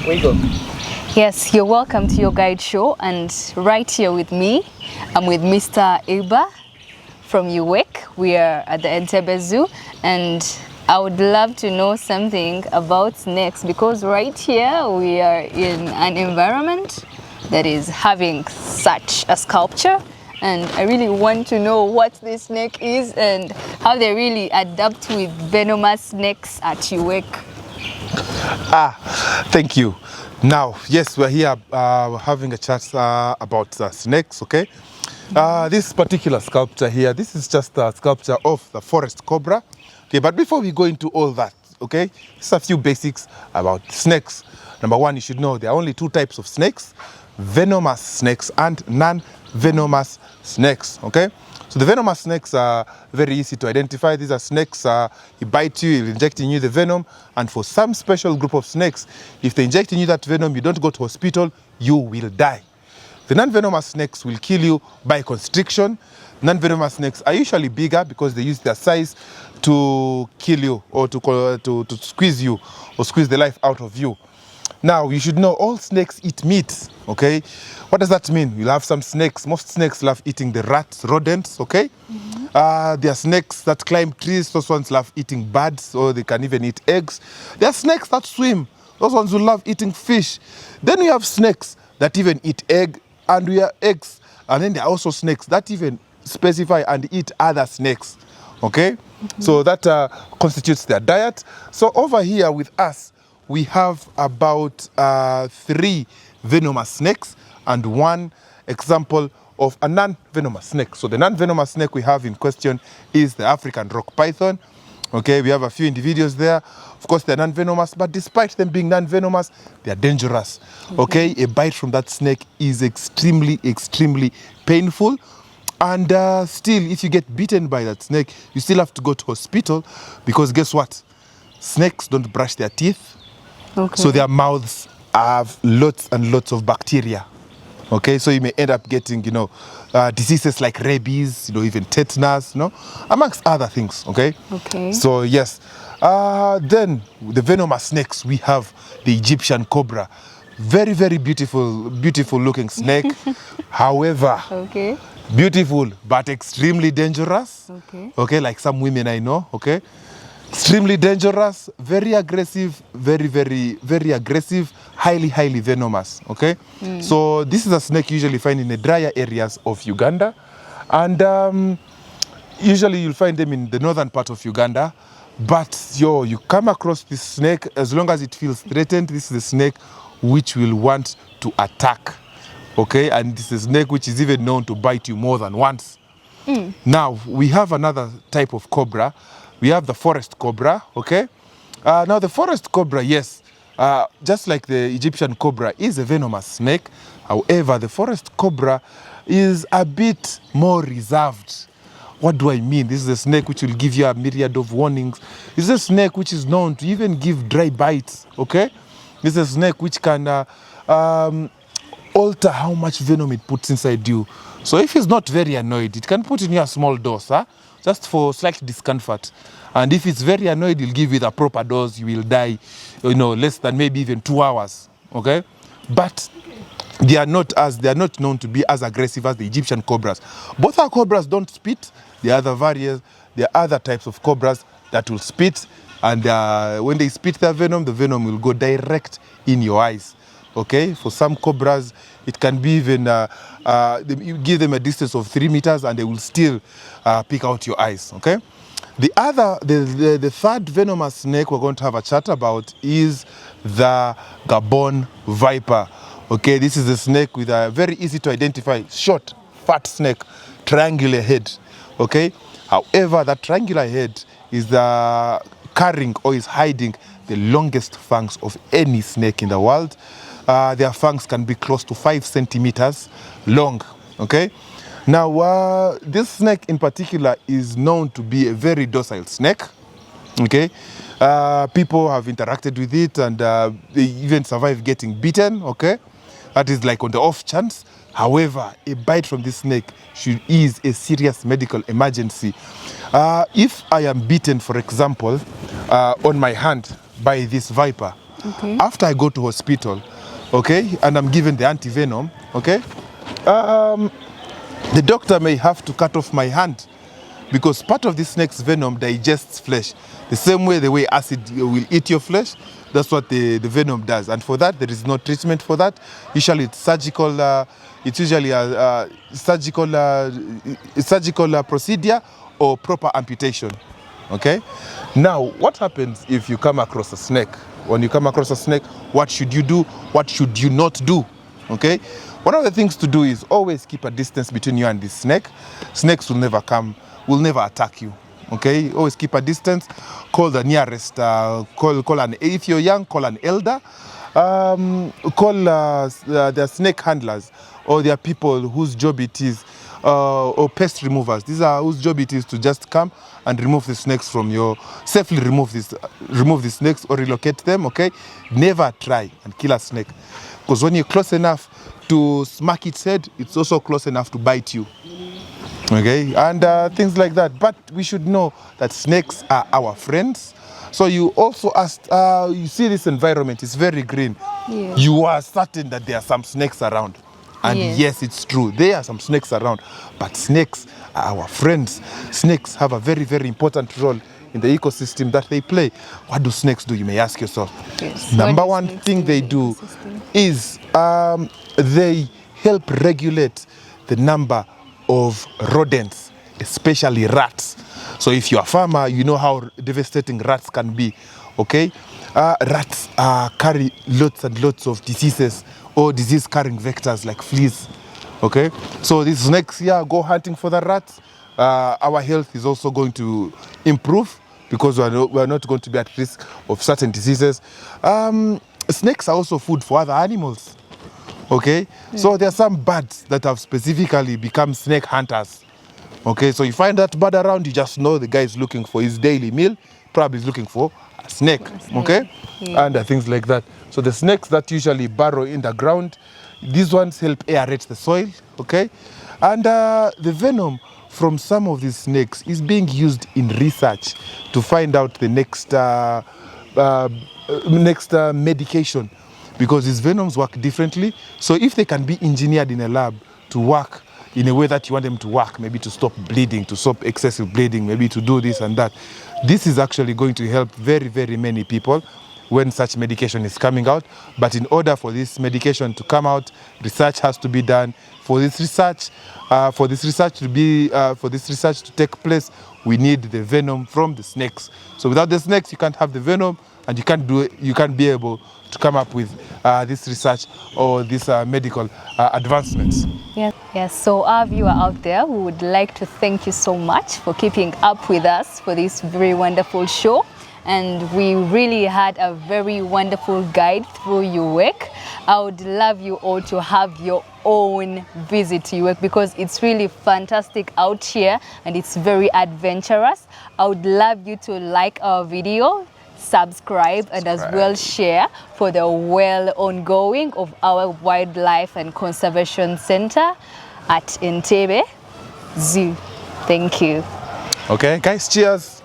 We go. Yes, you're welcome to your guide show, and right here with me, I'm with Mr. Iba from UWEC. We are at the Entebbe Zoo, and I would love to know something about snakes, because right here we are in an environment that is having such a sculpture, and I really want to know what this snake is and how they really adapt with venomous snakes at UWEC. Thank you. Now, yes, we're here having a chat about snakes, okay? This particular sculpture here, this is just a sculpture of the forest cobra. Okay, but before we go into all that, okay, just a few basics about snakes. Number one, you should know there are only two types of snakes: venomous snakes and non-venomous snakes, okay? So the venomous snakes are very easy to identify. These are snakes, he bites you, he'll inject in you the venom, and for some special group of snakes, if they inject in you that venom, you don't go to hospital, you will die. The non-venomous snakes will kill you by constriction. Non-venomous snakes are usually bigger because they use their size to kill you or to squeeze you or squeeze the life out of you. Now, you should know all snakes eat meat, okay? What does that mean? You'll have some snakes, most snakes love eating the rats, rodents, okay? There are snakes that climb trees, those ones love eating birds, or they can even eat eggs. There are snakes that swim, those ones will love eating fish. Then we have snakes that even eat eggs, and then there are also snakes that even specify and eat other snakes, okay? So that constitutes their diet. So over here with us, we have about 3 venomous snakes and 1 example of a non-venomous snake. So the non-venomous snake we have in question is the African rock python. Okay, we have a few individuals there. Of course, they're non-venomous, but despite them being non-venomous, they're dangerous. Okay, a bite from that snake is extremely, extremely painful. And still, if you get bitten by that snake, you still have to go to hospital, because guess what? Snakes don't brush their teeth. Okay. So their mouths have lots and lots of bacteria. Okay, so you may end up getting, diseases like rabies, even tetanus, amongst other things. Okay. Okay. So yes, then the venomous snakes, we have the Egyptian cobra, very, very beautiful, beautiful looking snake. However, Okay. beautiful but extremely dangerous. Okay. Okay, like some women I know. Okay. Extremely dangerous, very aggressive, very, very, very aggressive, highly, highly venomous, okay? So this is a snake you usually find in the drier areas of Uganda. And usually you'll find them in the northern part of Uganda. But you come across this snake, as long as it feels threatened, this is a snake which will want to attack, okay? And this is a snake which is even known to bite you more than once. Now, we have another type of cobra. We have the forest cobra, okay? Now, the forest cobra, yes, just like the Egyptian cobra, is a venomous snake. However, the forest cobra is a bit more reserved. What do I mean? This is a snake which will give you a myriad of warnings. This is a snake which is known to even give dry bites, okay? This is a snake which can alter how much venom it puts inside you. So if it's not very annoyed, it can put in you a small dose, just for slight discomfort. And if it's very annoyed, it'll give you the proper dose. You will die, less than maybe even 2 hours, okay? But they are not known to be as aggressive as the Egyptian cobras. Both our cobras don't spit. There are other types of cobras that will spit, and when they spit the venom will go direct in your eyes. Okay, for some cobras, it can be even, you give them a distance of 3 meters and they will still pick out your eyes, okay? The third venomous snake we're going to have a chat about is the Gabon viper. Okay, this is a snake with a very easy to identify, short, fat snake, triangular head, okay? However, that triangular head is carrying or is hiding the longest fangs of any snake in the world. Their fangs can be close to 5 centimeters long, okay? Now, this snake in particular is known to be a very docile snake, okay? People have interacted with it and they even survive getting bitten, okay? That is like on the off chance. However, a bite from this snake is a serious medical emergency. If I am bitten, for example, on my hand by this viper, Okay. After I go to hospital, okay, and I'm given the anti-venom, okay, the doctor may have to cut off my hand because part of this snake's venom digests flesh. The same way the way acid will eat your flesh, that's what the venom does. And for that, there is no treatment for that. Usually it's surgical, it's usually a surgical procedure or proper amputation. Okay? Now, what happens if you come across a snake? When you come across a snake, what should you do? What should you not do? Okay? One of the things to do is always keep a distance between you and this snake. Snakes will never come, will never attack you. Okay? Always keep a distance. Call the nearest, call an, if you're young, call an elder. Call their snake handlers, or their people whose job it is, or pest removers. These are whose job it is to just come and remove the snakes from your, safely remove the snakes or relocate them. Okay? Never try and kill a snake, because when you're close enough to smack its head, it's also close enough to bite you. Okay, and things like that. But we should know that snakes are our friends. So you also asked, you see this environment, it's very green. Yeah. You are certain that there are some snakes around. And yes, it's true, there are some snakes around. But snakes are our friends. Snakes have a very, very important role in the ecosystem that they play. What do snakes do, you may ask yourself? Yes. Number one thing they do is they help regulate the number of rodents, especially rats. So if you're a farmer, you know how devastating rats can be, okay? Rats carry lots and lots of diseases or disease-carrying vectors like fleas, okay? So these snakes here go hunting for the rats. Our health is also going to improve because we're not going to be at risk of certain diseases. Snakes are also food for other animals. Okay, so there are some birds that have specifically become snake hunters. Okay, so you find that bird around, you just know the guy is looking for his daily meal, probably is looking for a snake. Okay, and things like that. So the snakes that usually burrow in the ground, these ones help aerate the soil. Okay, and the venom from some of these snakes is being used in research to find out the next medication, because these venoms work differently. So if they can be engineered in a lab to work in a way that you want them to work, maybe to stop bleeding, to stop excessive bleeding, maybe to do this and that, this is actually going to help very, very many people when such medication is coming out. But in order for this medication to come out, research has to be done. For this research to take place, we need the venom from the snakes. So without the snakes, you can't have the venom, and you can't be able to come up with this research or these medical advancements. Yes, so our viewer out there, we would like to thank you so much for keeping up with us for this very wonderful show. And we really had a very wonderful guide through UWEC. I would love you all to have your own visit to UWEC because it's really fantastic out here and it's very adventurous. I would love you to like our video, subscribe, and as well share for the well ongoing of our Wildlife and Conservation Center at Entebbe Zoo. Thank you. Okay, guys, cheers.